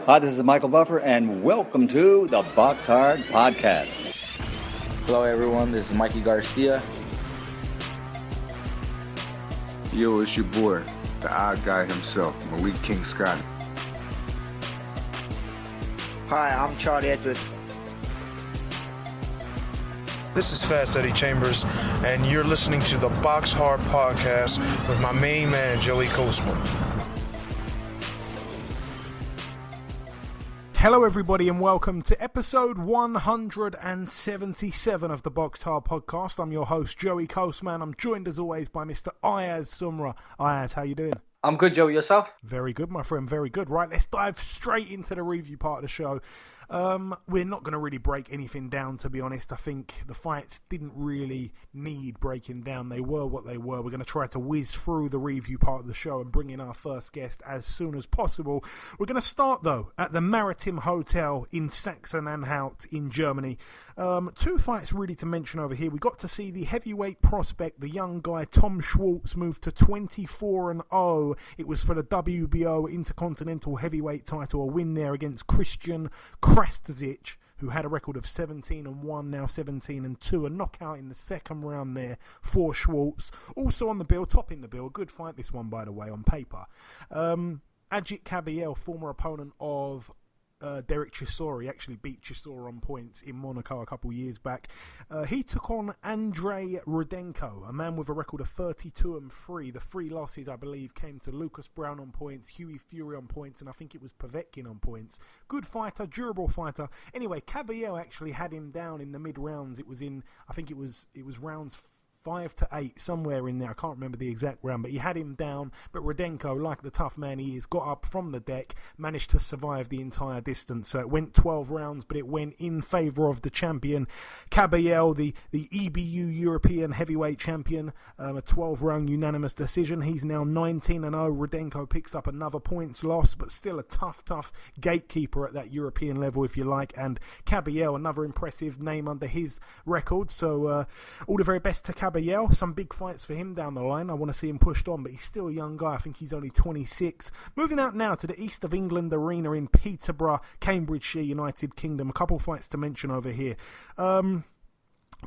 Hi, this is Michael Buffer, and welcome to the BoxHard Podcast. Hello, everyone. This is Mikey Garcia. Yo, it's your boy, the odd guy himself, Malik King Scott. Hi, I'm Charlie Edwards. This is Fast Eddie Chambers, and you're listening to the BoxHard Podcast with my main man, Joey Coastman. Hello everybody and welcome to episode 177 of the BoxHard Podcast. I'm your host, Joey Coastman. I'm joined as always by Mr. Ayaz Sumra. Ayaz, how you doing? I'm good, Joey. Yourself? Very good, my friend. Very good. Right, let's dive straight into the review part of the show. We're not going to really break anything down, to be honest. I think the fights didn't really need breaking down. They were what they were. We're going to try to whiz through the review part of the show and bring in our first guest as soon as possible. We're going to start, though, at the Maritime Hotel in Sachsen-Anhalt in Germany. Two fights really to mention over here. We got to see the heavyweight prospect, the young guy Tom Schwartz, move to 24-0. It was for the WBO Intercontinental Heavyweight title, a win there against Christian Krastasic, who had a record of 17-1, now 17-2, a knockout in the second round there for Schwartz. Also on the bill, topping the bill, a good fight this one, by the way, on paper. Ajit Kabayel, former opponent of Derek Chisora. He actually beat Chisora on points in Monaco a couple years back. He took on Andrei Rudenko, a man with a record of 32-3. The three losses, I believe, came to Lucas Brown on points, Hughie Fury on points, and I think it was Povetkin on points. Good fighter, durable fighter. Anyway, Kabayel actually had him down in the mid-rounds. It was I think it was rounds 5 to 8, somewhere in there. I can't remember the exact round, but he had him down. But Rudenko, like the tough man he is, got up from the deck, managed to survive the entire distance. So it went 12 rounds, but it went in favour of the champion, Kabayel, the EBU European heavyweight champion. A 12-round unanimous decision. He's now 19-0. Rudenko picks up another points loss, but still a tough gatekeeper at that European level, if you like. And Kabayel, another impressive name under his record. So all the very best to Kabayel. Some big fights for him down the line. I want to see him pushed on, but he's still a young guy. I think he's only 26. Moving out now to the East of England Arena in Peterborough, Cambridgeshire, United Kingdom. A couple fights to mention over here.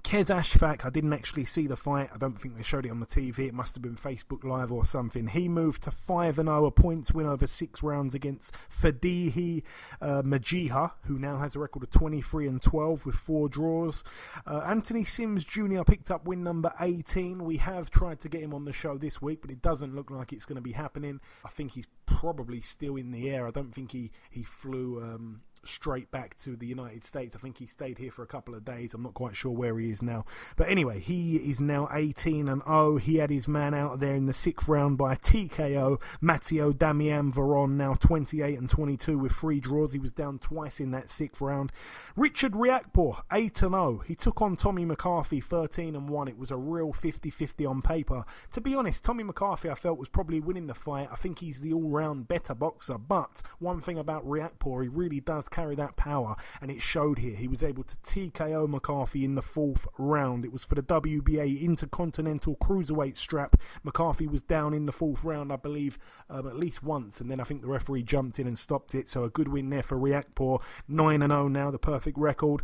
Kez Ashfaq, I didn't actually see the fight. I don't think they showed it on the TV. It must have been Facebook Live or something. He moved to 5-0, a points win over 6 rounds against Fadihi Majiha, who now has a record of 23-12 with 4 draws. Anthony Sims Jr. picked up win number 18. We have tried to get him on the show this week, but it doesn't look like it's going to be happening. I think he's probably still in the air. I don't think he flew straight back to the United States. I think he stayed here for a couple of days. I'm not quite sure where he is now. But anyway, he is now 18-0. He had his man out there in the 6th round by TKO. Matteo Damian Veron, now 28-22 with 3 draws. He was down twice in that 6th round. Richard Riakporhe, 8-0. He took on Tommy McCarthy, 13-1. It was a real 50-50 on paper. To be honest, Tommy McCarthy, I felt, was probably winning the fight. I think he's the all-round better boxer. But one thing about Riakporhe, he really does carry that power, and it showed here. He was able to TKO McCarthy in the 4th round. It was for the WBA Intercontinental Cruiserweight strap. McCarthy was down in the 4th round, I believe, at least once, and then I think the referee jumped in and stopped it. So a good win there for Riakporhe. 9-0 now, the perfect record.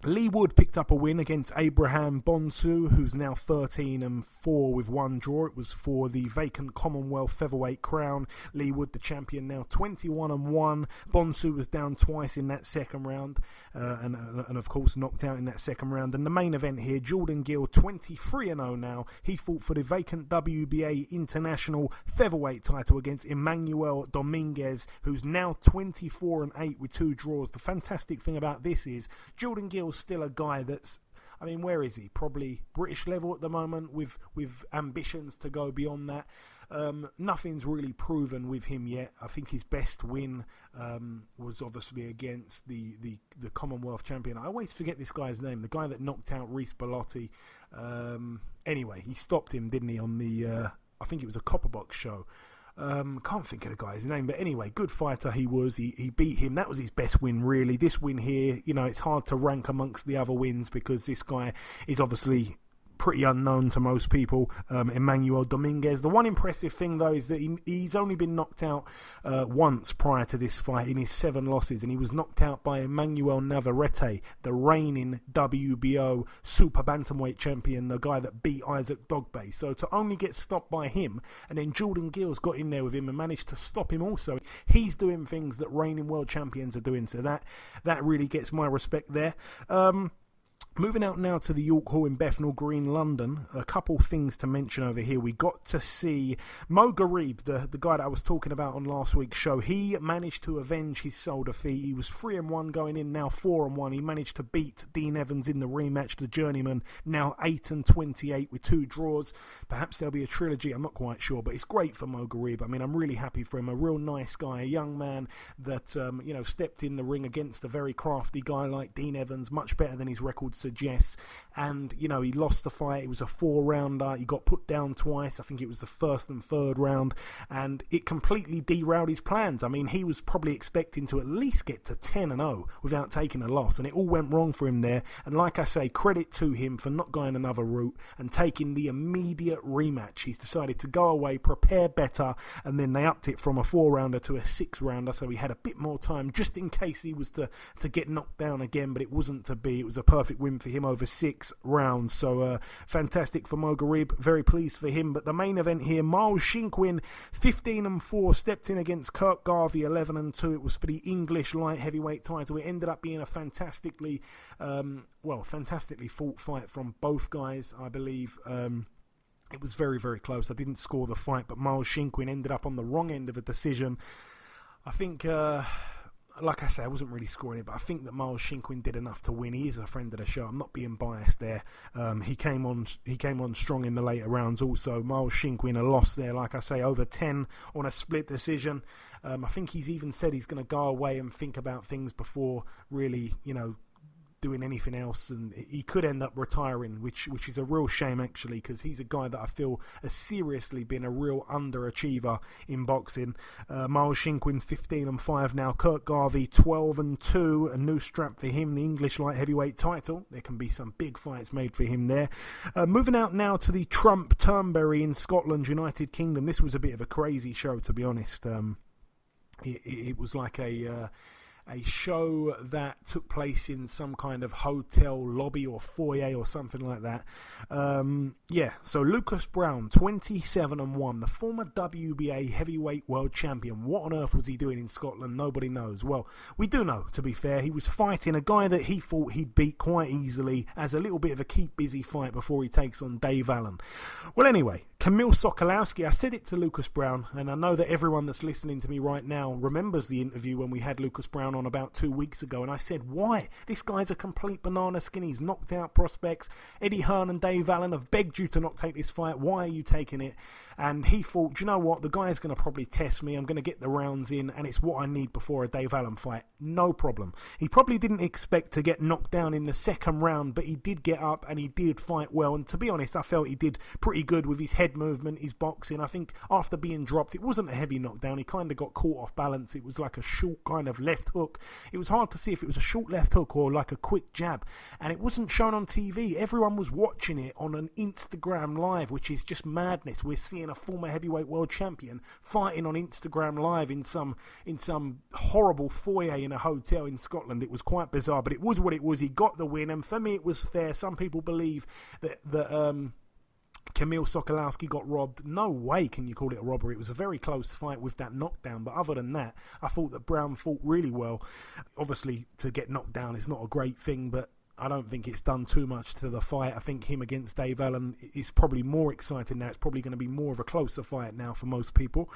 Lee Wood picked up a win against Abraham Bonsu, who's now 13-4 with 1 draw. It was for the vacant Commonwealth featherweight crown. Lee Wood, the champion, now 21-1. Bonsu was down twice in that 2nd round, and of course knocked out in that 2nd round. And the main event here, Jordan Gill, 23-0 now. He fought for the vacant WBA International featherweight title against Emmanuel Dominguez, who's now 24-8 with 2 draws. The fantastic thing about this is Jordan Gill's still a guy that's, I mean, where is he? Probably British level at the moment, with ambitions to go beyond that. Nothing's really proven with him yet. I think his best win was obviously against the Commonwealth champion. I always forget this guy's name, the guy that knocked out Reece Bellotti. Anyway, he stopped him, didn't he, on the, I think it was a Copperbox show. Can't think of the guy's name, but anyway, good fighter he was. He beat him. That was his best win, really. This win here, you know, it's hard to rank amongst the other wins because this guy is obviously pretty unknown to most people, Emmanuel Dominguez. The one impressive thing, though, is that he's only been knocked out once prior to this fight in his 7 losses, and he was knocked out by Emmanuel Navarrete, the reigning WBO super bantamweight champion, the guy that beat Isaac Dogbe. So to only get stopped by him, and then Jordan Gill's got in there with him and managed to stop him also. He's doing things that reigning world champions are doing, so that really gets my respect there. Moving out now to the York Hall in Bethnal Green, London. A couple things to mention over here. We got to see Mo Garib, the guy that I was talking about on last week's show. He managed to avenge his sole defeat. He was 3-1 going in, now 4-1. He managed to beat Dean Evans in the rematch, the journeyman, now 8-28 with 2 draws. Perhaps there'll be a trilogy, I'm not quite sure, but it's great for Mo Garib. I mean, I'm really happy for him. A real nice guy, a young man that stepped in the ring against a very crafty guy like Dean Evans, much better than his record suggests, and he lost the fight. It was a 4-rounder. He got put down twice. I think it was the first and third round, and it completely derailed his plans. I mean, he was probably expecting to at least get to 10-0 without taking a loss, and it all went wrong for him there. And like I say, credit to him for not going another route and taking the immediate rematch. He's decided to go away, prepare better, and then they upped it from a 4-rounder to a 6-rounder, so he had a bit more time just in case he was to get knocked down again, but it wasn't to be. It was a perfect win for him over 6 rounds. So fantastic for Mo Garib. Very pleased for him. But the main event here, Miles Shinkwin, 15-4, stepped in against Kirk Garvey, 11-2. It was for the English light heavyweight title. It ended up being a fantastically fought fight from both guys, I believe. It was very, very close. I didn't score the fight, but Miles Shinkwin ended up on the wrong end of a decision. I think... like I say, I wasn't really scoring it, but I think that Miles Shinkwin did enough to win. He is a friend of the show. I'm not being biased there. He came on strong in the later rounds also. Miles Shinkwin, a loss there, like I say, over 10 on a split decision. I think he's even said he's going to go away and think about things before really, doing anything else, and he could end up retiring, which is a real shame actually, because he's a guy that I feel has seriously been a real underachiever in boxing. Miles Shinkwin 15-5 now. Kirk Garvey 12-2, a new strap for him, the English light heavyweight title. There can be some big fights made for him there. Moving out now to the Trump Turnberry in Scotland, United Kingdom. This was a bit of a crazy show, to be honest. It was like a show that took place in some kind of hotel lobby or foyer or something like that. So Lucas Brown, 27-1, the former WBA heavyweight world champion. What on earth was he doing in Scotland? Nobody knows. Well, we do know, to be fair. He was fighting a guy that he thought he'd beat quite easily as a little bit of a keep busy fight before he takes on Dave Allen. Well, anyway, Kamil Sokolowski, I said it to Lucas Brown, and I know that everyone that's listening to me right now remembers the interview when we had Lucas Brown on about 2 weeks ago, and I said, why? This guy's a complete banana skin. He's knocked out prospects. Eddie Hearn and Dave Allen have begged you to not take this fight. Why are you taking it? And he thought, do you know what? The guy's going to probably test me. I'm going to get the rounds in, and it's what I need before a Dave Allen fight. No problem. He probably didn't expect to get knocked down in the second round, but he did get up and he did fight well. And to be honest, I felt he did pretty good with his head movement, his boxing. I think after being dropped, it wasn't a heavy knockdown. He kind of got caught off balance. It was like a short kind of left hook. It was hard to see if it was a short left hook or like a quick jab, and it wasn't shown on TV. Everyone was watching it on an Instagram live, which is just madness. We're seeing a former heavyweight world champion fighting on Instagram live in some horrible foyer in a hotel in Scotland. It was quite bizarre, but it was what it was. He got the win, and for me it was fair. Some people believe that Kamil Sokolowski got robbed. No way can you call it a robbery. It was a very close fight with that knockdown, but other than that, I thought that Brown fought really well. Obviously, to get knocked down is not a great thing, but I don't think it's done too much to the fight. I think him against Dave Allen is probably more exciting now. It's probably going to be more of a closer fight now for most people.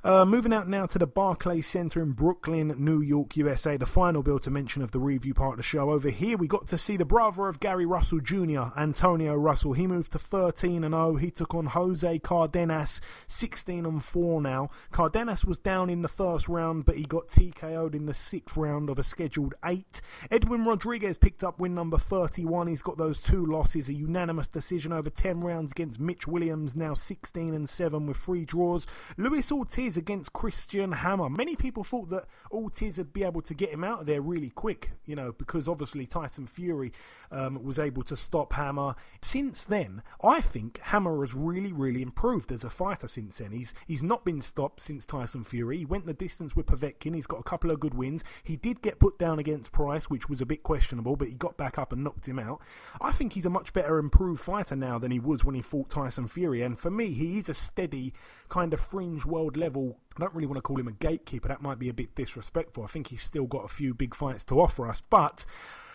Moving out now to the Barclays Center in Brooklyn, New York, USA. The final bill to mention of the review part of the show. Over here, we got to see the brother of Gary Russell Jr., Antonio Russell. He moved to 13-0. He took on Jose Cardenas, 16-4 now. Cardenas was down in the first round, but he got TKO'd in the 6th round of a scheduled 8. Edwin Rodriguez picked up win number number 31. He's got those 2 losses, a unanimous decision over 10 rounds against Mitch Williams, now 16-7 with 3 draws. Luis Ortiz against Christian Hammer. Many people thought that Ortiz would be able to get him out of there really quick, because obviously Tyson Fury was able to stop Hammer. Since then, I think Hammer has really, really improved as a fighter since then. He's not been stopped since Tyson Fury. He went the distance with Povetkin. He's got a couple of good wins. He did get put down against Price, which was a bit questionable, but he got back up and knocked him out. I think he's a much better improved fighter now than he was when he fought Tyson Fury. And for me, he is a steady kind of fringe world level. I don't really want to call him a gatekeeper. That might be a bit disrespectful. I think he's still got a few big fights to offer us, but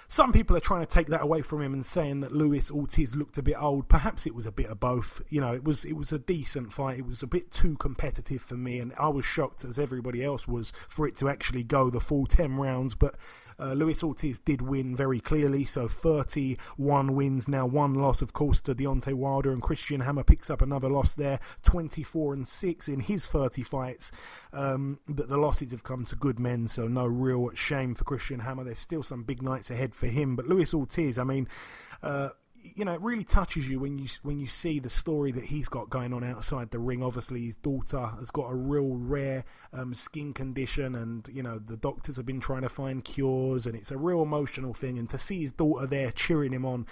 some people are trying to take that away from him and saying that Luis Ortiz looked a bit old. Perhaps it was a bit of both. It was a decent fight. It was a bit too competitive for me, and I was shocked, as everybody else was, for it to actually go the full 10 rounds. But Luis Ortiz did win very clearly, so 31 wins, now 1 loss, of course, to Deontay Wilder, and Christian Hammer picks up another loss there, 24-6 in his 30 fights. But the losses have come to good men, so no real shame for Christian Hammer. There's still some big nights ahead for him. But Luis Ortiz, it really touches you when you see the story that he's got going on outside the ring. Obviously, his daughter has got a real rare skin condition, and the doctors have been trying to find cures, and it's a real emotional thing. And to see his daughter there cheering him on,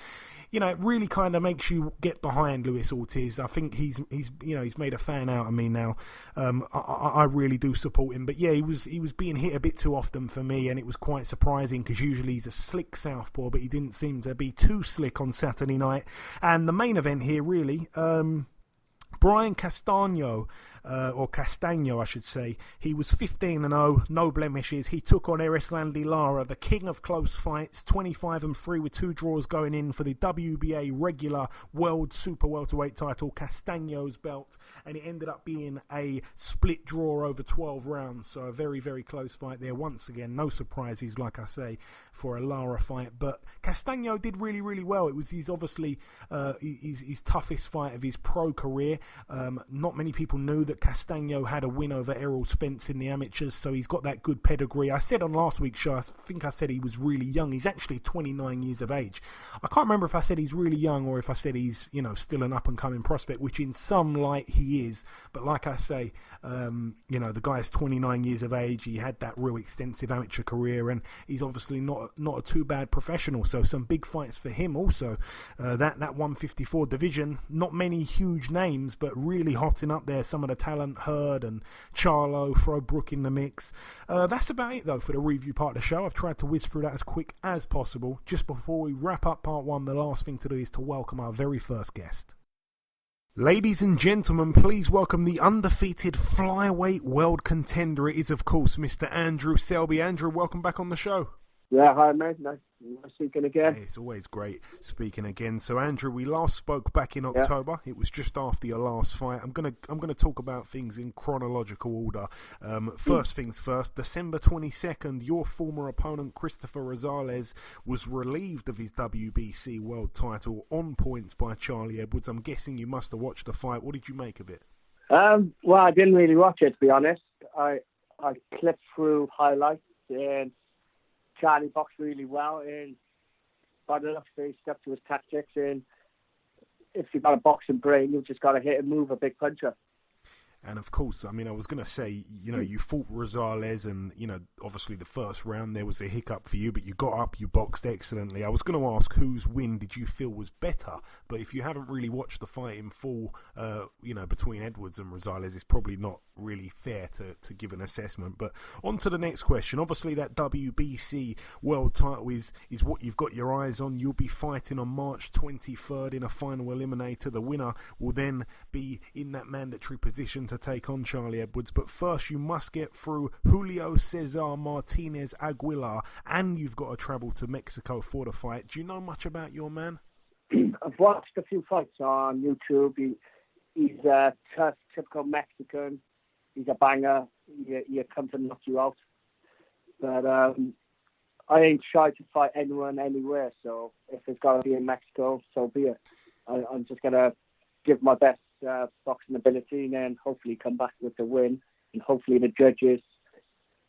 it really kind of makes you get behind Luis Ortiz. I think he's made a fan out of me now. I really do support him. But yeah, he was being hit a bit too often for me, and it was quite surprising because usually he's a slick southpaw, but he didn't seem to be too slick on Saturday night. And the main event here, really, Brian Castano, or Castano, I should say. He was 15-0, no blemishes. He took on Erislandy Lara, the king of close fights, 25-3 with 2 draws going in for the WBA regular world super welterweight title, Castano's belt, and it ended up being a split draw over 12 rounds. So a very, very close fight there. Once again, no surprises, like I say, for a Lara fight. But Castano did really, really well. It was his toughest fight of his pro career. Not many people knew that Castano had a win over Errol Spence in the amateurs, so he's got that good pedigree. I said on last week's show, I think I said he was really young. He's actually 29 years of age. I can't remember if I said he's really young or if I said he's, still an up-and-coming prospect, which in some light he is. But like I say, the guy's 29 years of age. He had that real extensive amateur career, and he's obviously not a too bad professional. So some big fights for him also. That 154 division, not many huge names, but really hotting up there. Some of the talent, Hurd and Charlo, throw Brook in the mix. That's about it, though, for the review part of the show. I've tried to whiz through that as quick as possible. Just before we wrap up part 1, the last thing to do is to welcome our very first guest. Ladies and gentlemen, please welcome the undefeated flyweight world contender. It is, of course, Mr. Andrew Selby. Andrew, welcome back on the show. Yeah, hi, mate. Nice speaking again. Hey, it's always great speaking again. So, Andrew, we last spoke back in October. Yeah. It was just after your last fight. I'm gonna talk about things in chronological order. First things first. December 22nd, your former opponent Christopher Rosales was relieved of his WBC world title on points by Charlie Edwards. I'm guessing you must have watched the fight. What did you make of it? Well, I didn't really watch it, to be honest. I clipped through highlights, and Charlie boxed really well, and by the looks of it, he stuck to his tactics, and if you've got a boxing brain, you've just got to hit and move a big puncher. And of course, I was going to say, you fought Rosales, and, obviously the first round there was a hiccup for you, but you got up, you boxed excellently. I was going to ask whose win did you feel was better, but if you haven't really watched the fight in full, between Edwards and Rosales, it's probably not really fair to give an assessment. But on to the next question. Obviously that WBC world title is what you've got your eyes on. You'll be fighting on March 23rd in a final eliminator. The winner will then be in that mandatory position to take on Charlie Edwards. But first you must get through Julio Cesar Martinez Aguilar, and you've got to travel to Mexico for the fight. Do you know much about your man? I've watched a few fights on YouTube. He's a tough, typical Mexican. He's a banger. He'll come to knock you out. But I ain't shy to fight anyone, anywhere. So if it's got to be in Mexico, so be it. I'm just going to give my best boxing ability, and then hopefully come back with the win, and hopefully the judges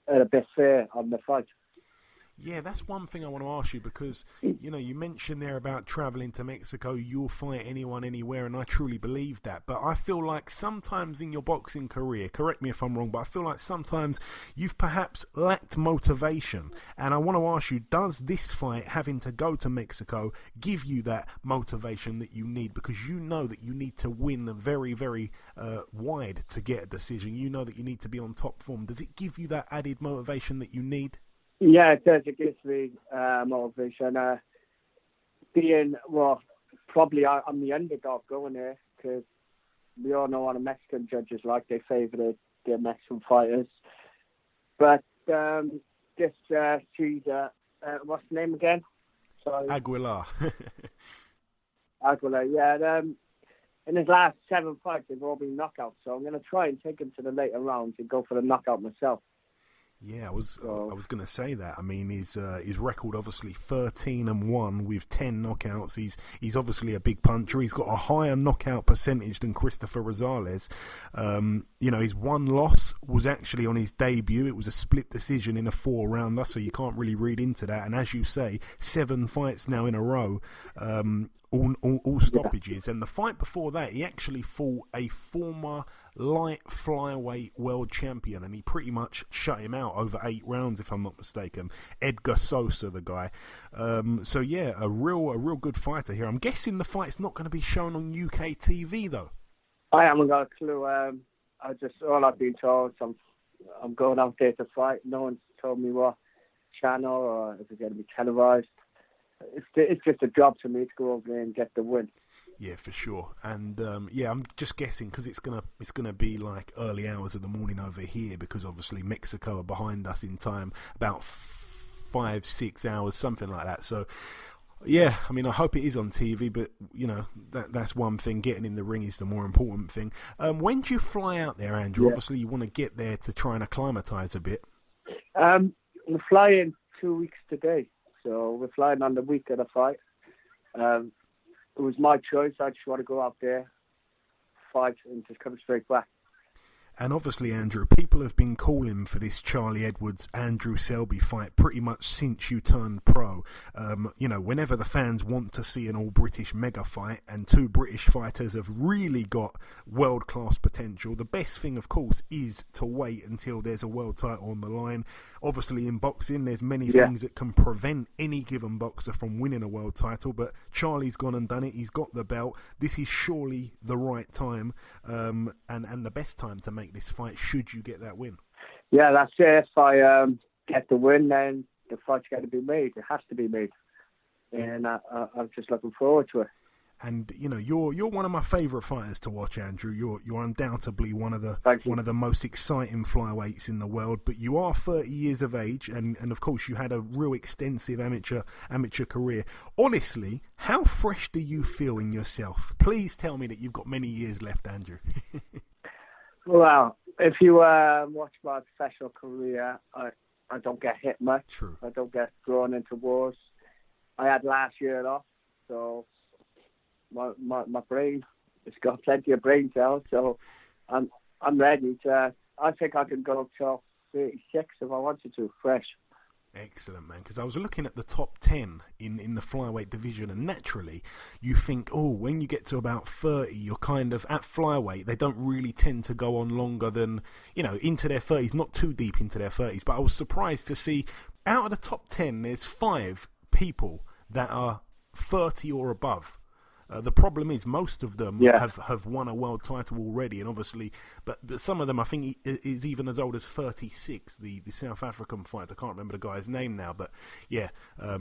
are a bit fair on the fight. Yeah, that's one thing I want to ask you because, you know, you mentioned there about traveling to Mexico, you'll fight anyone, anywhere, and I truly believe that. But I feel like sometimes in your boxing career, correct me if I'm wrong, but I feel like sometimes you've perhaps lacked motivation. And I want to ask you, does this fight, having to go to Mexico, give you that motivation that you need? Because you know that you need to win very, very wide to get a decision. You know that you need to be on top form. Does it give you that added motivation that you need? Yeah, it does. It gives me motivation. Probably I'm the underdog going there because we all know what the Mexican judges like. They favour their Mexican fighters. But this Cesar, what's the name again? Sorry. Aguilar. Aguilar, yeah. In his last 7 fights, they've all been knockouts. So I'm going to try and take him to the later rounds and go for the knockout myself. Yeah, I was going to say that. I mean, his record obviously 13-1 with 10 knockouts. He's obviously a big puncher. He's got a higher knockout percentage than Christopher Rosales. You know, his one loss was actually on his debut. It was a split decision in a 4-rounder, so you can't really read into that. And as you say, 7 fights now in a row. All stoppages. And the fight before that, he actually fought a former light flyweight world champion, and he pretty much shut him out over 8 rounds, if I'm not mistaken. Edgar Sosa, the guy. So yeah, a real good fighter here. I'm guessing the fight's not going to be shown on UK TV though. I haven't got a clue. All I've been told, I'm going out there to fight. No one's told me what channel or if it's going to be televised. It's just a job to me to go over there and get the win. Yeah, for sure. And yeah, I'm just guessing because it's gonna be like early hours of the morning over here because obviously Mexico are behind us in time, about 5-6 hours, something like that. So yeah, I mean, I hope it is on TV, but you know that's one thing. Getting in the ring is the more important thing. When do you fly out there, Andrew? Yeah. Obviously, you want to get there to try and acclimatise a bit. We're flying 2 weeks today. So we're flying on the week of the fight. It was my choice. I just want to go out there, fight, and just come straight back. And obviously, Andrew, people have been calling for this Charlie Edwards-Andrew Selby fight pretty much since you turned pro. You know, whenever the fans want to see an all-British mega fight, and 2 British fighters have really got world-class potential, the best thing, of course, is to wait until there's a world title on the line. Obviously, in boxing, there's many things that can prevent any given boxer from winning a world title, but Charlie's gone and done it. He's got the belt. This is surely the right time and the best time to make this fight should you get that win. Yeah, that's it. If I get the win, then the fight's got to be made. It has to be made. And I'm just looking forward to it. And you know, you're one of my favourite fighters to watch, Andrew. You're undoubtedly one of the most exciting flyweights in the world. But you are 30 years of age, and of course you had a real extensive amateur career. Honestly, how fresh do you feel in yourself? Please tell me that you've got many years left, Andrew. Well, if you watch my professional career, I don't get hit much. True. I don't get thrown into wars. I had last year off, so my brain, it's got plenty of brain cells, so I'm ready to. I think I can go till 36 if I wanted to, fresh. Excellent, man, because I was looking at the top 10 in the flyweight division, and naturally you think, oh, when you get to about 30, you're kind of at flyweight. They don't really tend to go on longer than, you know, into their 30s, not too deep into their 30s. But I was surprised to see out of the top 10, there's 5 people that are 30 or above. The problem is most of them have won a world title already, and obviously, but some of them I think is even as old as 36. The South African fighter, I can't remember the guy's name now, but yeah.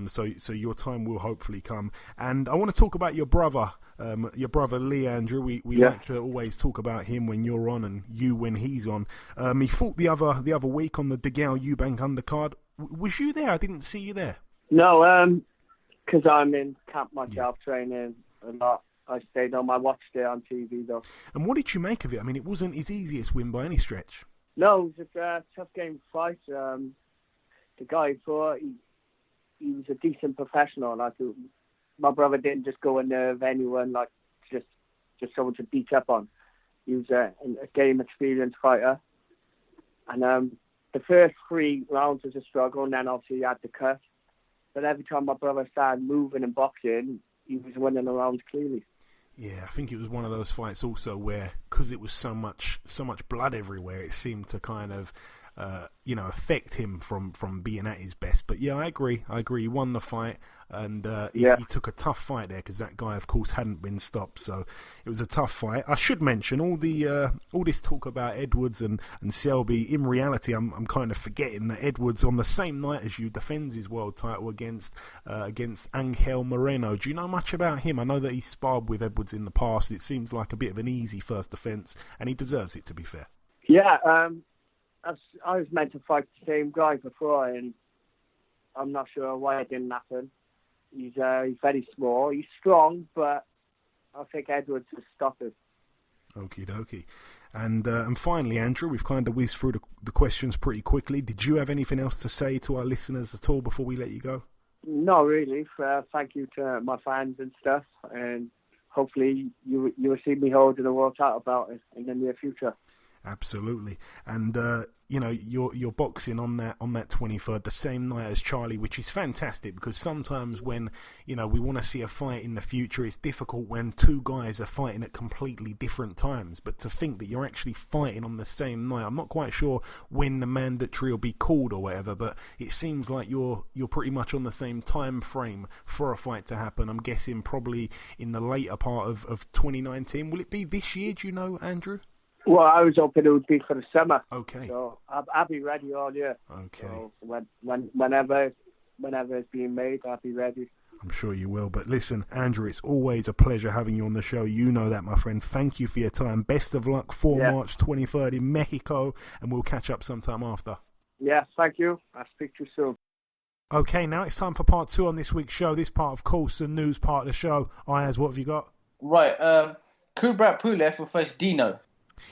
So your time will hopefully come. And I want to talk about your brother Lee, Andrew. We like to always talk about him when you're on and you when he's on. He fought the other week on the DeGale Eubank undercard. Was you there? I didn't see you there. No, because I'm in camp myself training. A lot. I stayed on my watch there on TV though. And what did you make of it? I mean, it wasn't his easiest win by any stretch. No, it was a tough game to fight. The guy fought, he was a decent professional. Like, my brother didn't just go in there with anyone, like just someone to beat up on. He was a game experienced fighter, and the first 3 rounds was a struggle, and then obviously he had the cut. But every time my brother started moving and boxing, he was winning the rounds clearly. Yeah, I think it was one of those fights also where, because it was so much blood everywhere, it seemed to kind of, affect him from being at his best. But yeah, I agree. He won the fight, and he took a tough fight there because that guy, of course, hadn't been stopped. So it was a tough fight. I should mention all this talk about Edwards and Selby. In reality, I'm kind of forgetting that Edwards, on the same night as you, defends his world title against Angel Moreno. Do you know much about him? I know that he sparred with Edwards in the past. It seems like a bit of an easy first defence, and he deserves it, to be fair. Yeah, I was meant to fight the same guy before, and I'm not sure why it didn't happen. He's very small. He's strong, but I think Edwards will stop him. Okie dokie. And finally, Andrew, we've kind of whizzed through the questions pretty quickly. Did you have anything else to say to our listeners at all before we let you go? No, really. Thank you to my fans and stuff, and hopefully you will see me holding a world title belt in the near future. Absolutely. And you're boxing on that 23rd, the same night as Charlie, which is fantastic, because sometimes when we want to see a fight in the future, it's difficult when 2 guys are fighting at completely different times. But to think that you're actually fighting on the same night, I'm not quite sure when the mandatory will be called or whatever, but it seems like you're pretty much on the same time frame for a fight to happen. I'm guessing probably in the later part of 2019. Will it be this year, do you know, Andrew? Well, I was hoping it would be for the summer. Okay. So I'll be ready all year. Okay. So whenever it's being made, I'll be ready. I'm sure you will. But listen, Andrew, it's always a pleasure having you on the show. You know that, my friend. Thank you for your time. Best of luck for March 23rd in Mexico, and we'll catch up sometime after. Yeah, thank you. I'll speak to you soon. Okay, now it's time for part 2 on this week's show. This part, of course, the news part of the show. Ayaz, what have you got? Right, Kubrat Pulev will face Dino.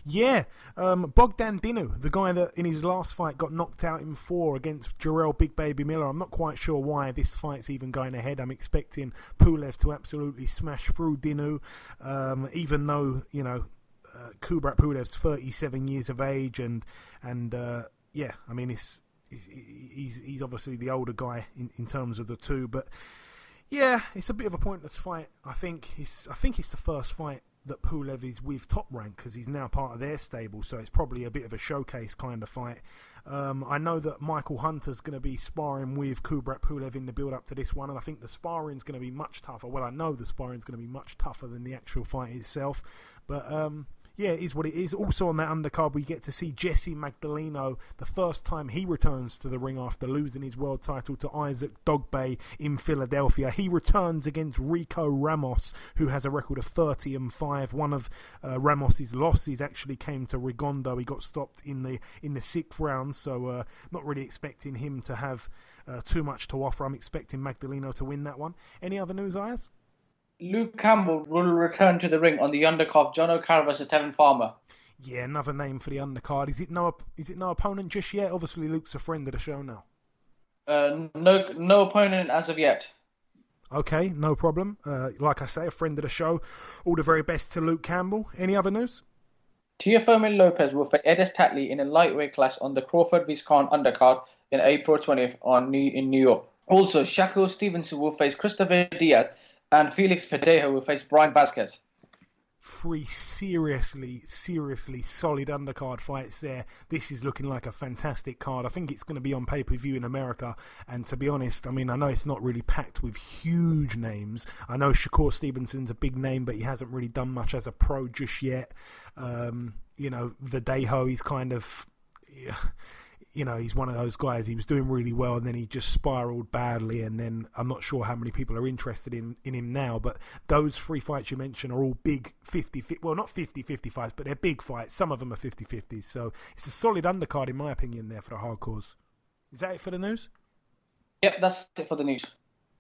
Yeah, Bogdan Dinu, the guy that in his last fight got knocked out in 4 against Jarrell Big Baby Miller. I'm not quite sure why this fight's even going ahead. I'm expecting Pulev to absolutely smash through Dinu, even though, Kubrat Pulev's 37 years of age, and yeah, I mean, he's obviously the older guy in terms of the two, but yeah, it's a bit of a pointless fight. I think it's the first fight that Pulev is with Top Rank, because he's now part of their stable, so it's probably a bit of a showcase kind of fight. I know that Michael Hunter's going to be sparring with Kubrat Pulev in the build-up to this one, and I think the sparring's going to be much tougher. Well, I know the sparring's going to be much tougher than the actual fight itself, but yeah, it is what it is. Also on that undercard, we get to see Jesse Magdaleno, the first time he returns to the ring after losing his world title to Isaac Dogbe in Philadelphia. He returns against Rico Ramos, who has a record of 30-5. One of Ramos's losses actually came to Rigondo. He got stopped in the 6th round, so not really expecting him to have too much to offer. I'm expecting Magdaleno to win that one. Any other news, Ayaz? Luke Campbell will return to the ring on the undercard. John O'Carroll versus Tevin Farmer. Yeah, another name for the undercard. Is it no opponent just yet? Obviously, Luke's a friend of the show now. No opponent as of yet. Okay, no problem. Like I say, a friend of the show. All the very best to Luke Campbell. Any other news? Teofimo Lopez will face Edis Tatley in a lightweight clash on the Crawford vs. Khan undercard in April 20th in New York. Also, Shakur Stevenson will face Christopher Diaz, and Felix Verdejo will face Brian Vasquez. 3 seriously solid undercard fights there. This is looking like a fantastic card. I think it's going to be on pay-per-view in America, and to be honest, I mean, I know it's not really packed with huge names. I know Shakur Stevenson's a big name, but he hasn't really done much as a pro just yet. Verdejo, he's kind of... he's one of those guys. He was doing really well, and then he just spiraled badly, and then I'm not sure how many people are interested in him now, but those 3 fights you mentioned are all big 50-50, well, not 50-50 fights, but they're big fights. Some of them are 50-50s, so it's a solid undercard in my opinion there for the hardcores. Is that it for the news? Yep, that's it for the news.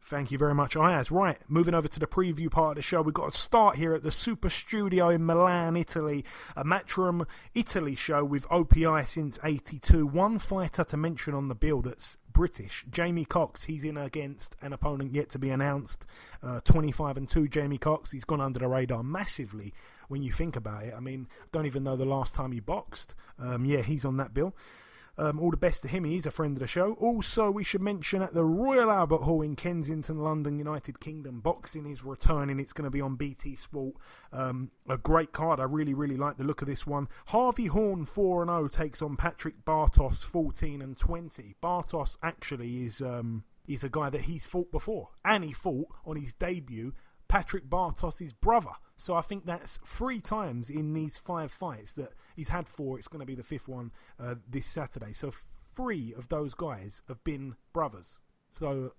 Thank you very much, Ayaz. Right, moving over to the preview part of the show. We've got to start here at the Super Studio in Milan, Italy. A Matchroom Italy show with OPI since 82. One fighter to mention on the bill that's British. Jamie Cox, he's in against an opponent yet to be announced. 25-2 Jamie Cox. He's gone under the radar massively when you think about it. I mean, don't even know the last time he boxed. Yeah, he's on that bill. All the best to him. He's a friend of the show. Also, we should mention at the Royal Albert Hall in Kensington, London, United Kingdom, boxing is returning. It's going to be on BT Sport. A great card. I really, really like the look of this one. Harvey Horn 4-0 takes on Patrick Bartos 14-20. Bartos actually is a guy that he's fought before, and he fought on his debut Patrick Bartos' brother. So I think that's 3 times in these 5 fights that he's had 4. It's going to be the 5th one this Saturday. So 3 of those guys have been brothers. So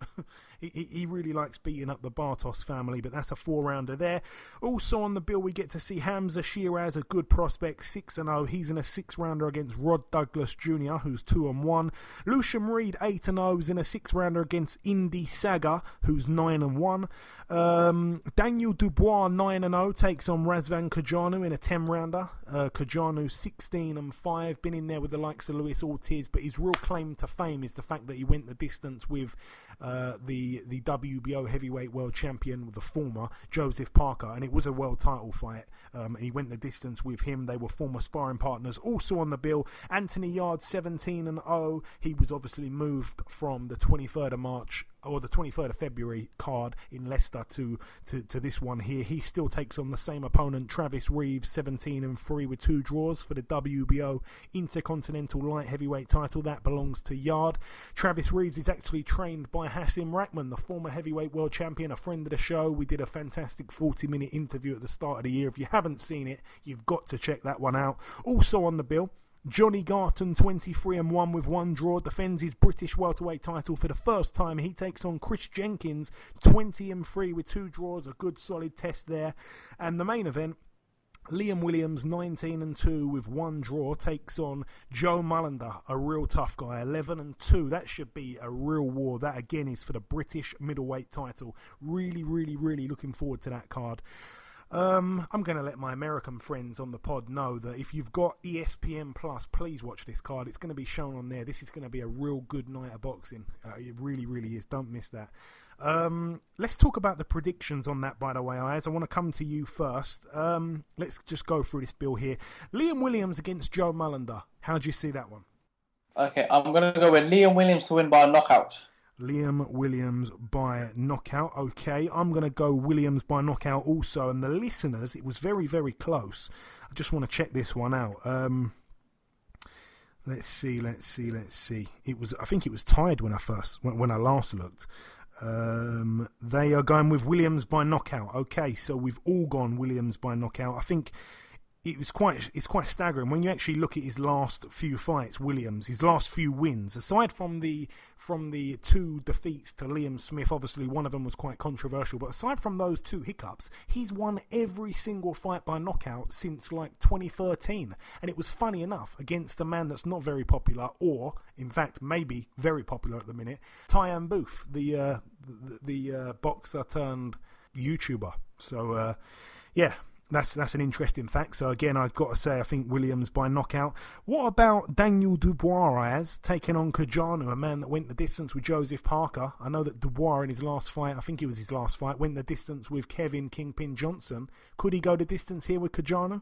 he really likes beating up the Bartos family, but that's a 4-rounder there. Also on the bill, we get to see Hamza Shiraz, a good prospect, 6-0. He's in a 6-rounder against Rod Douglas Jr., who's 2-1. Lucian Reed, 8-0, is in a 6-rounder against Indy Saga, who's 9-1. Daniel Dubois, 9-0, takes on Razvan Kajanu in a 10-rounder. Kajanu, 16-5, been in there with the likes of Luis Ortiz, but his real claim to fame is the fact that he went the distance with the WBO heavyweight world champion, the former Joseph Parker, and it was a world title fight. He went the distance with him. They were former sparring partners. Also on the bill, Anthony Yard, 17-0. He was obviously moved from the 23rd of March or the 23rd of February card in Leicester to this one here. He still takes on the same opponent, Travis Reeves, 17-3 with 2 draws for the WBO Intercontinental Light Heavyweight title. That belongs to Yard. Travis Reeves is actually trained by Hassim Rahman, the former heavyweight world champion, a friend of the show. We did a fantastic 40-minute interview at the start of the year. If you haven't seen it, you've got to check that one out. Also on the bill, Johnny Garton, 23-1 with 1 draw, defends his British welterweight title for the first time. He takes on Chris Jenkins, 20-3 with 2 draws, a good solid test there. And the main event, Liam Williams, 19-2 with 1 draw, takes on Joe Mullender, a real tough guy, 11-2. That should be a real war. That again is for the British middleweight title. Really, really, really looking forward to that card. I'm going to let my American friends on the pod know that if you've got ESPN Plus, please watch this card. It's going to be shown on there. This is going to be a real good night of boxing. It really, really is. Don't miss that. Let's talk about the predictions on that, by the way, Ayaz. I want to come to you first. Let's just go through this bill here. Liam Williams against Joe Mullender. How do you see that one? Okay, I'm going to go with Liam Williams to win by a knockout. Liam Williams by knockout. Okay, I'm going to go Williams by knockout also. And the listeners, it was very, very close. I just want to check this one out. Let's see. It was, I think it was tied when I last looked. They are going with Williams by knockout. Okay, so we've all gone Williams by knockout. I think it's quite staggering when you actually look at his last few fights. Williams, his last few wins, aside from the 2 defeats to Liam Smith, obviously one of them was quite controversial, but aside from those 2 hiccups, he's won every single fight by knockout since like 2013. And it was, funny enough, against a man that's not very popular, or in fact maybe very popular at the minute, Tyan Booth, the boxer turned YouTuber. So yeah. That's an interesting fact. So again, I've got to say, I think Williams by knockout. What about Daniel Dubois taking on Kajanu, a man that went the distance with Joseph Parker? I know that Dubois in his last fight, I think it was his last fight, went the distance with Kevin Kingpin Johnson. Could he go the distance here with Kajanu?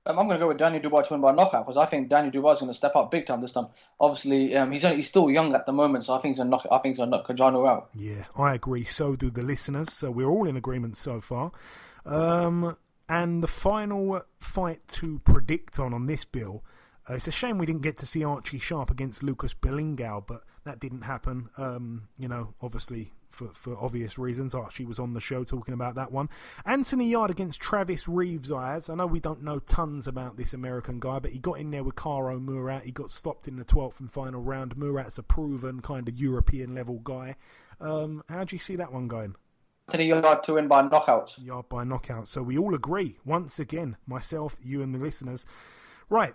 I'm going to go with Daniel Dubois to win by knockout because I think Daniel Dubois is going to step up big time this time. Obviously, he's still young at the moment, so I think he's going to knock Kajanu out. Yeah, I agree. So do the listeners. So we're all in agreement so far. And the final fight to predict on this bill, it's a shame we didn't get to see Archie Sharp against Lucas Bellinghau, but that didn't happen. Obviously for obvious reasons. Archie was on the show talking about that one. Anthony Yard against Travis Reeves, Ayaz. I know we don't know tons about this American guy, but he got in there with Karo Murat. He got stopped in the 12th and final round. Murat's a proven kind of European level guy. How do you see that one going? Anthony Yard to win by knockout. Yard by knockout. So we all agree, once again, myself, you and the listeners. Right,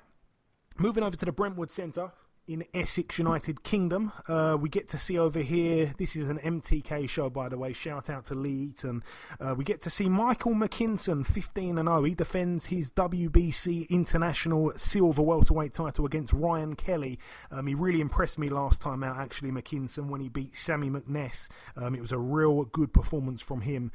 moving over to the Brentwood Centre in Essex, United Kingdom. We get to see over here, this is an MTK show, by the way, shout out to Lee Eaton. We get to see Michael McKinson, 15-0. He defends his WBC International Silver Welterweight title against Ryan Kelly. He really impressed me last time out, actually, McKinson, when he beat Sammy McNess. It was a real good performance from him.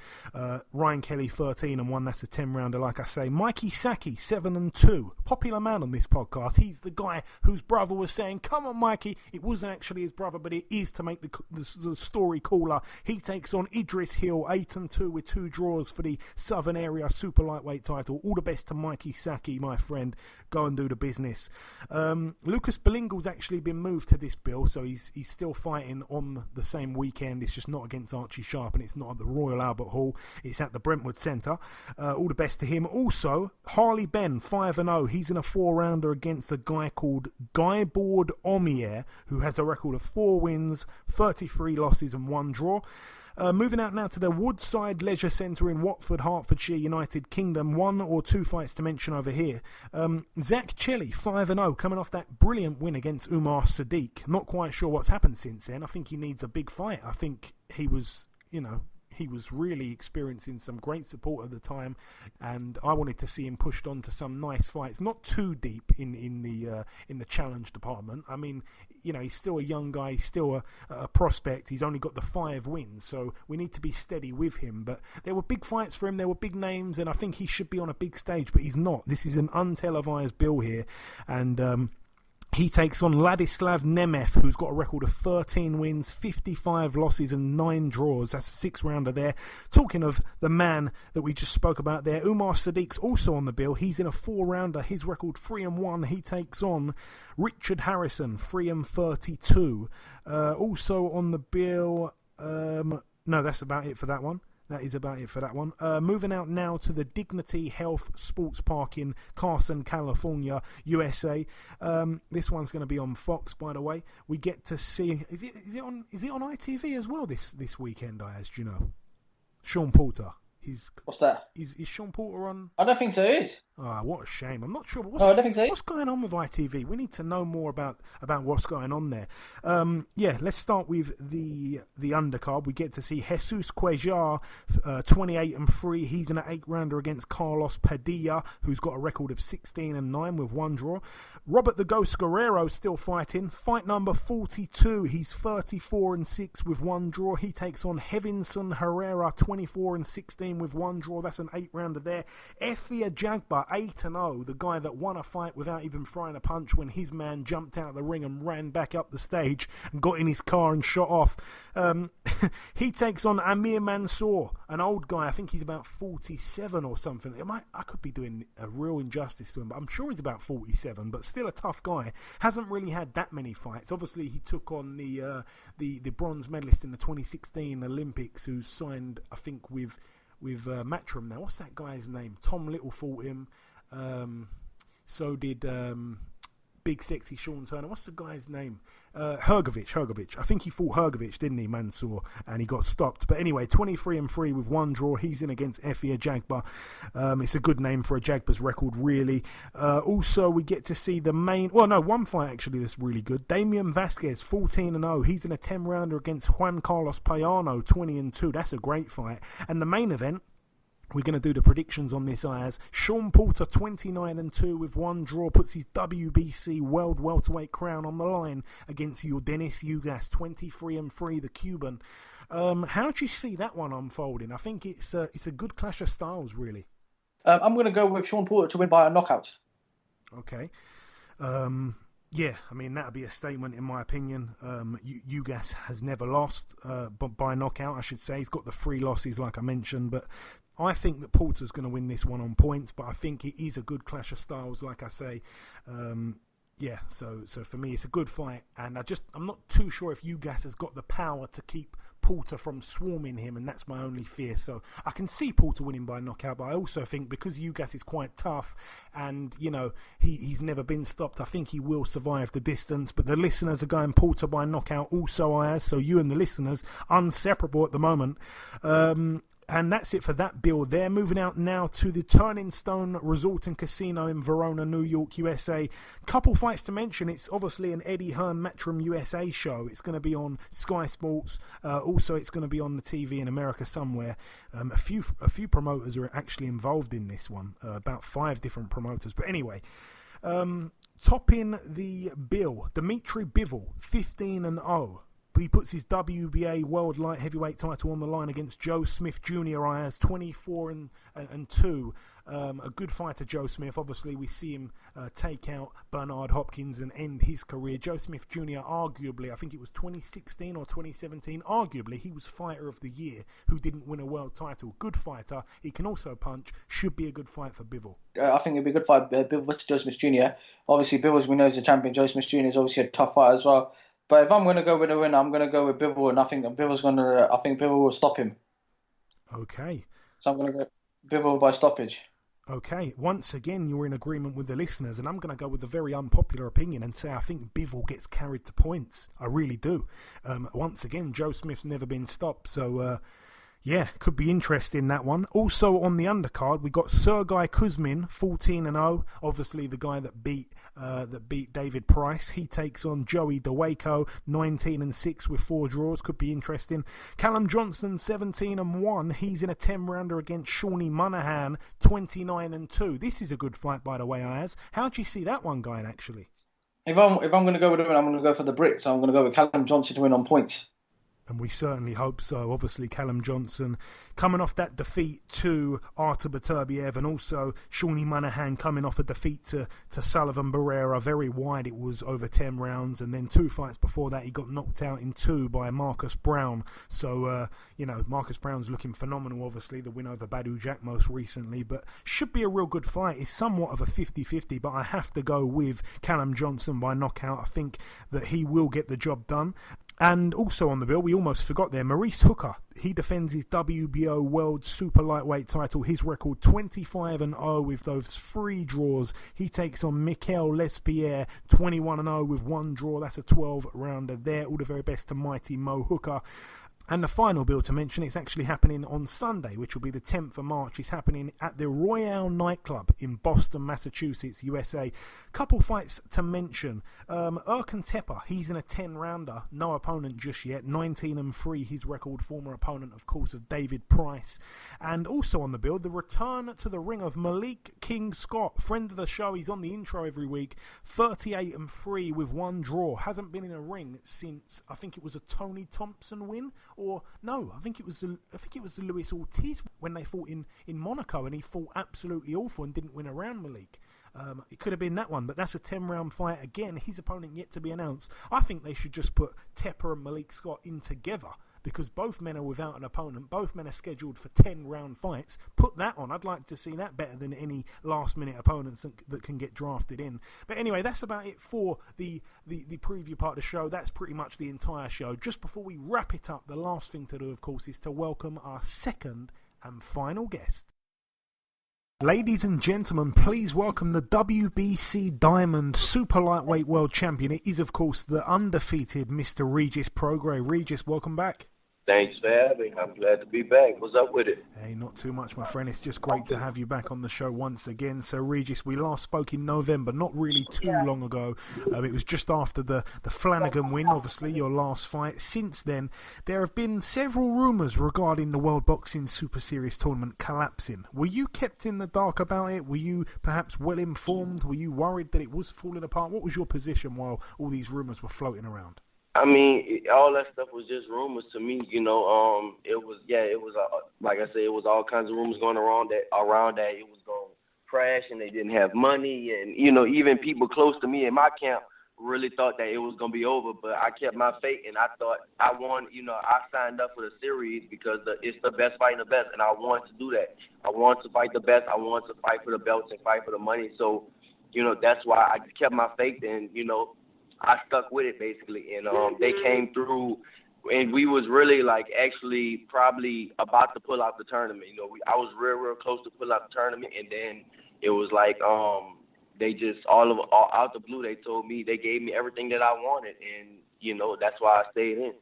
Ryan Kelly, 13-1. That's a 10-rounder, like I say. Mikey Saki, 7-2. Popular man on this podcast. He's the guy whose brother was saying, Come on, Mikey. It wasn't actually his brother, but it is to make the story cooler. He takes on Idris Hill, 8-2 with 2 draws for the Southern Area Super Lightweight title. All the best to Mikey Saki, my friend. Go and do the business. Lucas Belingle's actually been moved to this bill, so he's still fighting on the same weekend. It's just not against Archie Sharp, and it's not at the Royal Albert Hall. It's at the Brentwood Centre. All the best to him. Also, Harley Ben, 5-0. He's in a 4-rounder against a guy called Guybord Omier, who has a record of 4 wins, 33 losses and 1 draw. Moving out now to the Woodside Leisure Centre in Watford, Hertfordshire, United Kingdom. 1 or 2 fights to mention over here. Zach Chelly, 5-0, coming off that brilliant win against Umar Sadiq. Not quite sure what's happened since then. I think he needs a big fight. I think he was, he was really experiencing some great support at the time, and I wanted to see him pushed on to some nice fights, not too deep in the challenge department. I mean, he's still a young guy, he's still a prospect. He's only got the 5 wins, so we need to be steady with him. But there were big fights for him, there were big names, and I think he should be on a big stage, but he's not. This is an untelevised bill here, and he takes on Ladislav Nemeth, who's got a record of 13 wins, 55 losses and 9 draws. That's a 6-rounder there. Talking of the man that we just spoke about there, Umar Sadiq's also on the bill. He's in a 4-rounder. His record 3-1. He takes on Richard Harrison, 3-32. Also on the bill, no, that's about it for that one. That is about it for that one. Moving out now to the Dignity Health Sports Park in Carson, California, USA. This one's going to be on Fox, by the way. We get to see. Is it on ITV as well this weekend? Ayaz, do you know? Sean Porter. What's that? Is Sean Porter on? I don't think so. It is. Ah, what a shame. I'm not sure. I don't think so. What's going on with ITV? We need to know more about what's going on there. Let's start with the undercard. We get to see Jesus Cuellar, 28-3. He's in an 8-rounder against Carlos Padilla, who's got a record of 16-9 with 1 draw. Robert the Ghost Guerrero still fighting. Fight number 42. He's 34-6 with 1 draw. He takes on Hevinson Herrera, 24-16 with 1 draw. That's an 8-rounder there. Efia Jagba, 8-0, the guy that won a fight without even throwing a punch when his man jumped out of the ring and ran back up the stage and got in his car and shot off. He takes on Amir Mansour, an old guy. I think he's about 47 or something. I could be doing a real injustice to him, but I'm sure he's about 47, but still a tough guy. Hasn't really had that many fights. Obviously, he took on the bronze medalist in the 2016 Olympics, who signed, I think, with Matchroom now. What's that guy's name? Tom Little fought him. So did Big Sexy Sean Turner. What's the guy's name? Hrgovic. I think he fought Hrgovic, didn't he, Mansour? And he got stopped. But anyway, 23-3 with 1 draw. He's in against Efia Jagba. It's a good name for a Jagba's record, really. Also, we get to see the main... Well, no, one fight actually that's really good. Damian Vasquez, 14-0. He's in a 10-rounder against Juan Carlos Payano, 20-2. That's a great fight. And the main event... We're going to do the predictions on this, Ayaz. Sean Porter, 29-2 with 1 draw, puts his WBC World Welterweight crown on the line against Yordenis Ugas, 23-3, the Cuban. How do you see that one unfolding? I think it's a good clash of styles, really. I'm going to go with Sean Porter to win by a knockout. Okay. Yeah, I mean, that would be a statement in my opinion. Ugas has never lost by knockout, I should say. He's got the 3 losses, like I mentioned, but I think that Porter's going to win this one on points, but I think it is a good clash of styles, like I say. So for me, it's a good fight, and I'm not too sure if Ugas has got the power to keep Porter from swarming him, and that's my only fear. So I can see Porter winning by knockout, but I also think because Ugas is quite tough, and he's never been stopped, I think he will survive the distance. But the listeners are going Porter by knockout also, Ayaz. So you and the listeners inseparable at the moment. And that's it for that bill there. Moving out now to the Turning Stone Resort and Casino in Verona, New York, USA. Couple fights to mention. It's obviously an Eddie Hearn Matchroom USA show. It's going to be on Sky Sports. Also, it's going to be on the TV in America somewhere. A few promoters are actually involved in this one. About 5 different promoters. But anyway, topping the bill, Dimitri Bivol, 15-0. He puts his WBA World Light Heavyweight title on the line against Joe Smith Jr. Ayaz 24-2. A good fighter, Joe Smith. Obviously, we see him take out Bernard Hopkins and end his career. Joe Smith Jr., arguably, I think it was 2016 or 2017, arguably, he was Fighter of the Year who didn't win a world title. Good fighter. He can also punch. Should be a good fight for Bivol. I think it'd be a good fight, Bivol versus Joe Smith Jr. Obviously, Bivol, as we know, is a champion. Joe Smith Jr. is obviously a tough fighter as well. But if I'm going to go with a winner, I'm going to go with Bivol, and I think Bivol will stop him. Okay. So I'm going to go Bivol by stoppage. Okay, once again, you're in agreement with the listeners, and I'm going to go with a very unpopular opinion and say I think Bivol gets carried to points. I really do. Once again, Joe Smith's never been stopped, so yeah, could be interesting, that one. Also on the undercard, we got Sergey Kuzmin, 14-0. Obviously, the guy that beat David Price. He takes on Joey DeWaco, 19-6 with 4 draws. Could be interesting. Callum Johnson, 17-1. He's in a 10-rounder against Shawnee Monahan, 29-2. This is a good fight, by the way, Ayaz. How do you see that one going, actually? If I'm going to go with a win, I'm going to go for the Brit. So I'm going to go with Callum Johnson to win on points. And we certainly hope so. Obviously, Callum Johnson coming off that defeat to Artur Beterbiev, and also Shawnee Monahan coming off a defeat to Sullivan Barrera. Very wide, it was over 10 rounds. And then 2 fights before that, he got knocked out in 2 by Marcus Brown. So, Marcus Brown's looking phenomenal, obviously. The win over Badu Jack most recently. But should be a real good fight. It's somewhat of a 50-50, but I have to go with Callum Johnson by knockout. I think that he will get the job done. And also on the bill, we almost forgot there, Maurice Hooker. He defends his WBO World Super Lightweight title. His record 25-0 with those 3 draws. He takes on Mikel Lespierre, 21-0 with 1 draw. That's a 12-rounder there. All the very best to mighty Mo Hooker. And the final bill to mention, it's actually happening on Sunday, which will be the 10th of March. It's happening at the Royale nightclub in Boston, Massachusetts, USA. Couple fights to mention. Erkan Tepe, he's in a 10-rounder. No opponent just yet. 19-3, his record. Former opponent, of course, of David Price. And also on the bill, the return to the ring of Malik King Scott. Friend of the show, he's on the intro every week. 38-3 with 1 draw. Hasn't been in a ring since, I think it was a Tony Thompson win. Or no, I think it was the Luis Ortiz when they fought in Monaco, and he fought absolutely awful and didn't win around Malik. It could have been that one, but that's a 10-round fight. Again, his opponent yet to be announced. I think they should just put Tepe and Malik Scott in together, because both men are without an opponent. Both men are scheduled for 10-round fights. Put that on. I'd like to see that better than any last-minute opponents that can get drafted in. But anyway, that's about it for the preview part of the show. That's pretty much the entire show. Just before we wrap it up, the last thing to do, of course, is to welcome our second and final guest. Ladies and gentlemen, please welcome the WBC Diamond Super Lightweight World Champion. It is, of course, the undefeated Mr. Regis Prograis. Regis, welcome back. Thanks for having me. I'm glad to be back. What's up with it? Hey, not too much, my friend. It's just great to have you back on the show once again. So, Regis, we last spoke in November, not really too long ago. It was just after the Flanagan win, obviously, your last fight. Since then, there have been several rumours regarding the World Boxing Super Series tournament collapsing. Were you kept in the dark about it? Were you perhaps well informed? Were you worried that it was falling apart? What was your position while all these rumours were floating around? I mean, all that stuff was just rumors to me, It was like I said, it was all kinds of rumors going around that it was going to crash and they didn't have money. And, even people close to me in my camp really thought that it was going to be over. But I kept my faith, and I thought I signed up for the series because it's the best fighting the best, and I wanted to do that. I wanted to fight the best. I wanted to fight for the belts and fight for the money. So, that's why I kept my faith, and, I stuck with it basically, and they came through, and we was really actually probably about to pull out the tournament. I was real close to pull out the tournament, and then it was they just out the blue they told me, they gave me everything that I wanted, and that's why I stayed in.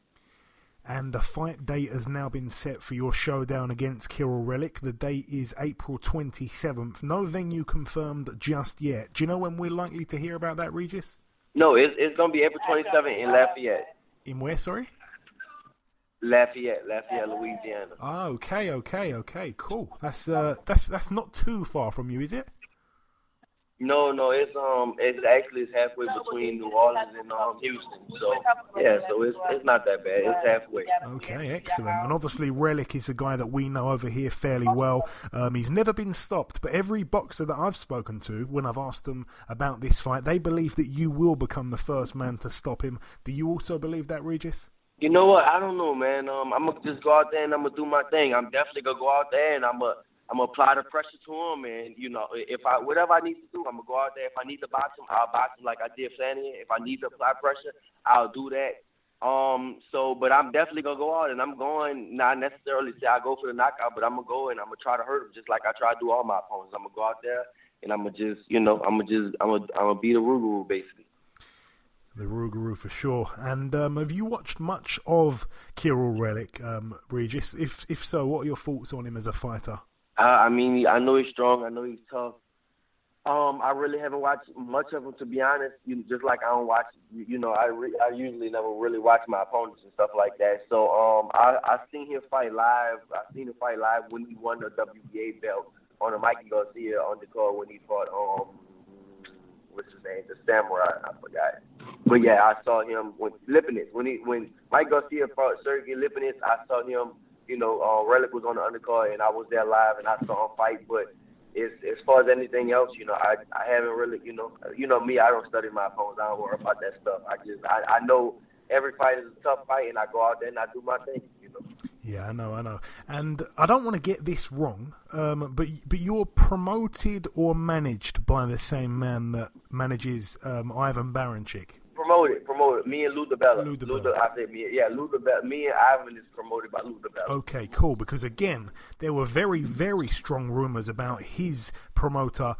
And the fight date has now been set for your showdown against Kiryl Relikh. The date is April 27th. No venue confirmed just yet. Do you know when we're likely to hear about that, Regis? No, it's going to be April 27th in Lafayette. In where, sorry? Lafayette, Louisiana. Oh, okay, cool. That's not too far from you, is it? No, it's halfway between New Orleans and Houston. So yeah, so it's not that bad. It's halfway. Okay, excellent. And obviously Relikh is a guy that we know over here fairly well. He's never been stopped, but every boxer that I've spoken to, when I've asked them about this fight, they believe that you will become the first man to stop him. Do you also believe that, Regis? You know what? I don't know, man. I'm gonna just go out there and I'm gonna do my thing. I'm definitely gonna go out there and I'm gonna apply the pressure to him, and if whatever I need to do, I'm gonna go out there. If I need to box him, I'll box him like I did Flanagan. If I need to apply pressure, I'll do that. But I'm definitely gonna go out, and I'm going not necessarily say I go for the knockout, but I'm gonna go and I'm gonna try to hurt him just like I try to do all my opponents. I'm gonna go out there and I'm gonna be the Rougarou basically. The Rougarou for sure. And have you watched much of Kiryl Relikh, Regis? If so, what are your thoughts on him as a fighter? I know he's strong. I know he's tough. I really haven't watched much of him, to be honest. Just like I don't watch, I usually never really watch my opponents and stuff like that. So I seen him fight live. I seen him fight live when he won the WBA belt on the Mikey Garcia undercard when he fought what's his name, the Samurai. I forgot. But yeah, I saw him when Lipinets. When Mike Garcia fought Sergey Lipinets, I saw him. Relikh was on the undercard, and I was there live, and I saw him fight. But as far as anything else, I haven't really, me, I don't study my opponents. I don't worry about that stuff. I know every fight is a tough fight, and I go out there and I do my thing. Yeah, I know. And I don't want to get this wrong, but you're promoted or managed by the same man that manages Ivan Baranchyk. Promoted. Me and Lou DiBella. Lou DiBella. Me and Ivan is promoted by Lou DiBella. Okay, cool. Because again, there were very, very strong rumors about his promoter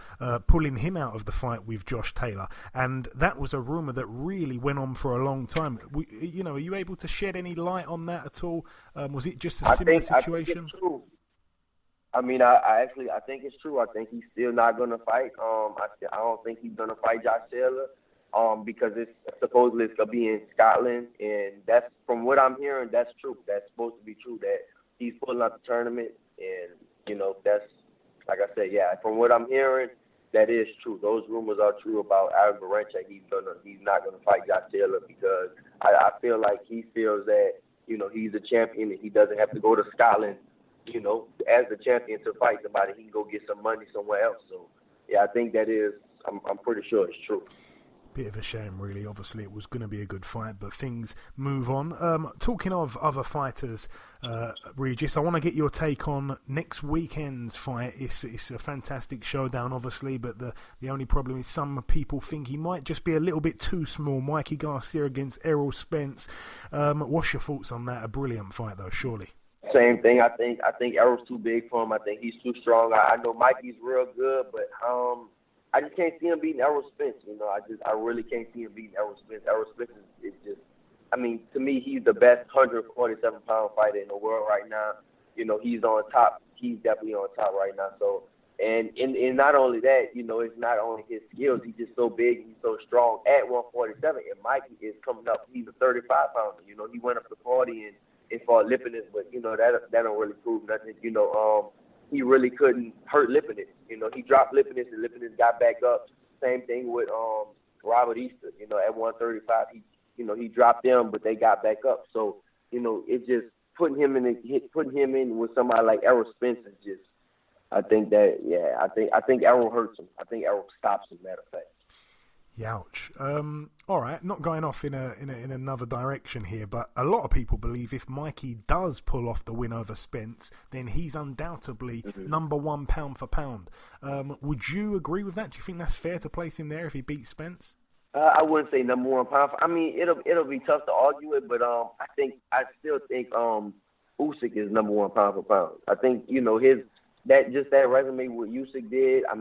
pulling him out of the fight with Josh Taylor, and that was a rumor that really went on for a long time. Are you able to shed any light on that at all? Was it just a similar situation? I think it's true. I think it's true. I think he's still not going to fight. I don't think he's going to fight Josh Taylor. Because it's supposedly it's gonna be in Scotland, and that's from what I'm hearing, that's true. That's supposed to be true that he's pulling out the tournament, and that's like I said, yeah. From what I'm hearing, that is true. Those rumors are true about Ivan Baranchyk. He's not gonna fight Josh Taylor because I feel like he feels that he's a champion and he doesn't have to go to Scotland, as the champion to fight somebody. He can go get some money somewhere else. So yeah, I think that is. I'm pretty sure it's true. Bit of a shame, really. Obviously, it was going to be a good fight, but things move on. Talking of other fighters, Regis, I want to get your take on next weekend's fight. It's a fantastic showdown, obviously, but the only problem is some people think he might just be a little bit too small. Mikey Garcia against Errol Spence. What's your thoughts on that? A brilliant fight, though, surely. Same thing. I think Errol's too big for him. I think he's too strong. I know Mikey's real good, but I just can't see him beating Errol Spence. I really can't see him beating Errol Spence. Errol Spence is just, to me, he's the best 147-pound fighter in the world right now. He's on top. He's definitely on top right now. So, and not only that, it's not only his skills. He's just so big and he's so strong at 147. And Mikey is coming up. He's a 35-pounder. He went up to 40 and fought Lipinets, but that don't really prove nothing. He really couldn't hurt Lipinets. He dropped Lipinets and Lipinets got back up. Same thing with Robert Easter. At 135, he dropped them, but they got back up. So it's just putting him in with somebody like Errol Spence is just. I think Errol hurts him. I think Errol stops him. Matter of fact. Youch. All right, not going off in another direction here, but a lot of people believe if Mikey does pull off the win over Spence, then he's undoubtedly number one pound for pound. Would you agree with that? Do you think that's fair to place him there if he beats Spence? I wouldn't say number one pound. It'll be tough to argue it, but I still think Usyk is number one pound for pound. I think that resume what Usyk did. I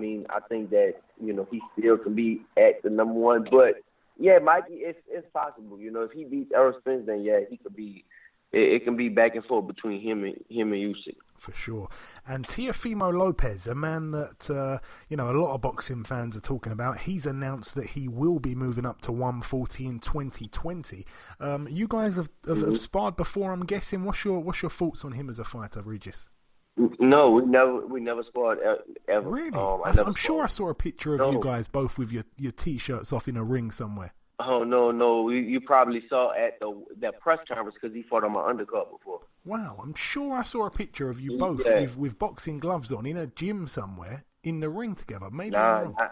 think that he still can be at the number one. But yeah, Mikey, it's possible. If he beats Errol Spence, then yeah, he could be. It can be back and forth between him and Usyk. For sure. And Teofimo Lopez, a man that a lot of boxing fans are talking about. He's announced that he will be moving up to 140 in 2020. You guys have sparred before, I'm guessing. What's your thoughts on him as a fighter, Regis? No, No, we never sparred ever. Really? I'm sure I saw a picture of you guys both with your T-shirts off in a ring somewhere. Oh, no. You probably saw at that press conference because he fought on my undercard before. Wow, I'm sure I saw a picture of you both with boxing gloves on in a gym somewhere in the ring together. Maybe I'm wrong.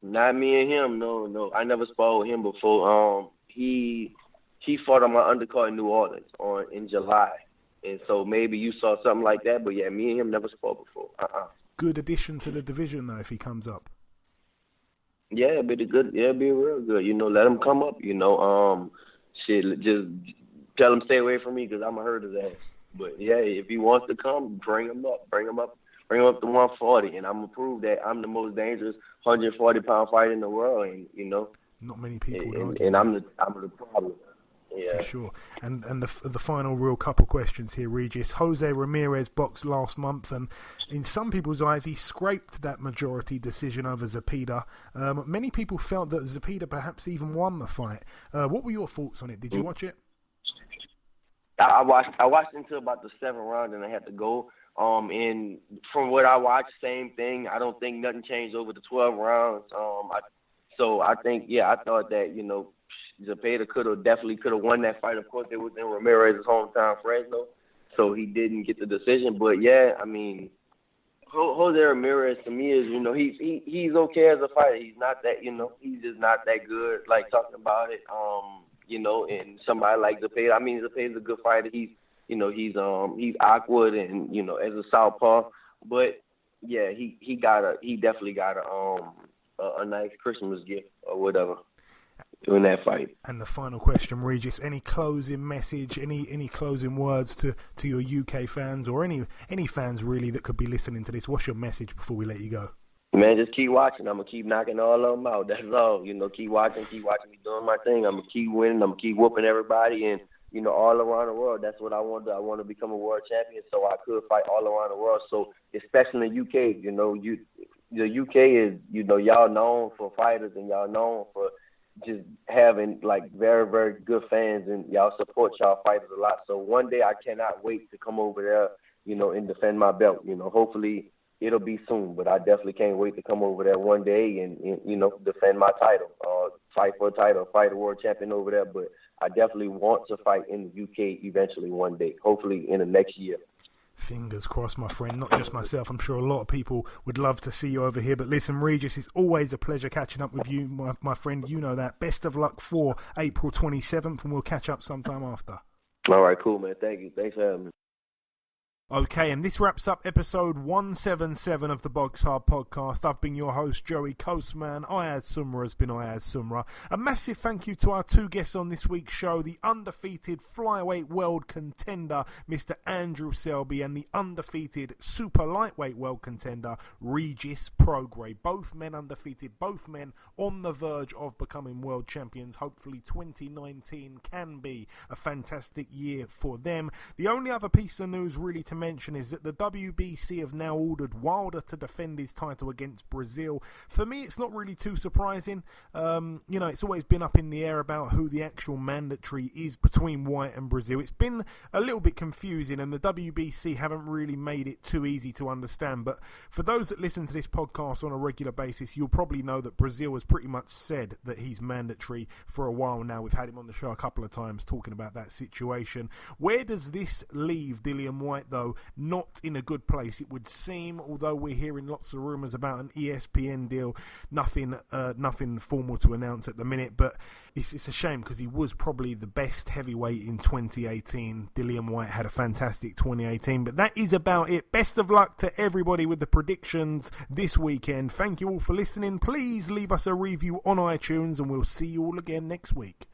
Not me and him. No. I never sparred with him before. He fought on my undercard in New Orleans in July. And so maybe you saw something like that. But, yeah, me and him never sparred before. Good addition to the division, though, if he comes up. Yeah, it'd be good. Yeah, it'd be real good. Let him come up. Just tell him stay away from me because I'm going to hurt his ass. But, yeah, if he wants to come, bring him up. Bring him up to 140. And I'm going to prove that I'm the most dangerous 140-pound fighter in the world. And, not many people would argue. And I'm the problem. Yeah. For sure. And the final real couple questions here, Regis. Jose Ramirez boxed last month, and in some people's eyes, he scraped that majority decision over Zepeda. Many people felt that Zepeda perhaps even won the fight. What were your thoughts on it? Did you watch it? I watched until about the 7th round, and I had to go. And from what I watched, same thing. I don't think nothing changed over the 12 rounds. I think, I thought that, Zepeda definitely could have won that fight. Of course, it was in Ramirez's hometown, Fresno, so he didn't get the decision. But yeah, I mean, Jose Ramirez to me is, he's okay as a fighter. He's not that, he's just not that good. Like talking about it, and somebody like Zepeda. I mean, Zepeda's a good fighter. He's awkward and as a southpaw. But yeah, he definitely got a nice Christmas gift or whatever during that fight. And the final question, Regis, any closing message, any closing words to your UK fans or any fans really that could be listening to this? What's your message before we let you go? Man, just keep watching. I'm going to keep knocking all of them out. That's all. Keep watching me doing my thing. I'm going to keep winning. I'm going to keep whooping everybody. And, all around the world, that's what I want to do. I want to become a world champion so I could fight all around the world. So, especially in the UK, the UK is, y'all known for fighters and y'all known for just having like very, very good fans, and y'all support y'all fighters a lot. So one day I cannot wait to come over there, and defend my belt. Hopefully it'll be soon, but I definitely can't wait to come over there one day and defend my title, fight for a title, fight a world champion over there. But I definitely want to fight in the UK eventually one day, hopefully in the next year. Fingers crossed, my friend. Not just myself. I'm sure a lot of people would love to see you over here. But listen, Regis, it's always a pleasure catching up with you, my friend. You know that. Best of luck for April 27th, and we'll catch up sometime after. All right, cool, man. Thank you. Thanks for having me. Okay, and this wraps up episode 177 of the BoxHard Podcast. I've been your host, Joey Coastman. Ayaz Sumra has been Ayaz Sumra. A massive thank you to our two guests on this week's show, the undefeated flyweight world contender, Mr. Andrew Selby, and the undefeated super lightweight world contender, Regis Prograis. Both men undefeated, both men on the verge of becoming world champions. Hopefully 2019 can be a fantastic year for them. The only other piece of news really to mention is that the WBC have now ordered Wilder to defend his title against Brazil. For me, it's not really too surprising. It's always been up in the air about who the actual mandatory is between White and Brazil. It's been a little bit confusing, and the WBC haven't really made it too easy to understand. But for those that listen to this podcast on a regular basis, you'll probably know that Brazil has pretty much said that he's mandatory for a while now. We've had him on the show a couple of times talking about that situation. Where does this leave Dillian Whyte, though? Not in a good place, it would seem, although we're hearing lots of rumours about an ESPN deal. Nothing formal to announce at the minute, but it's a shame because he was probably the best heavyweight in 2018. Dillian Whyte had a fantastic 2018, but that is about it. Best of luck to everybody with the predictions this weekend. Thank you all for listening. Please leave us a review on iTunes, and we'll see you all again next week.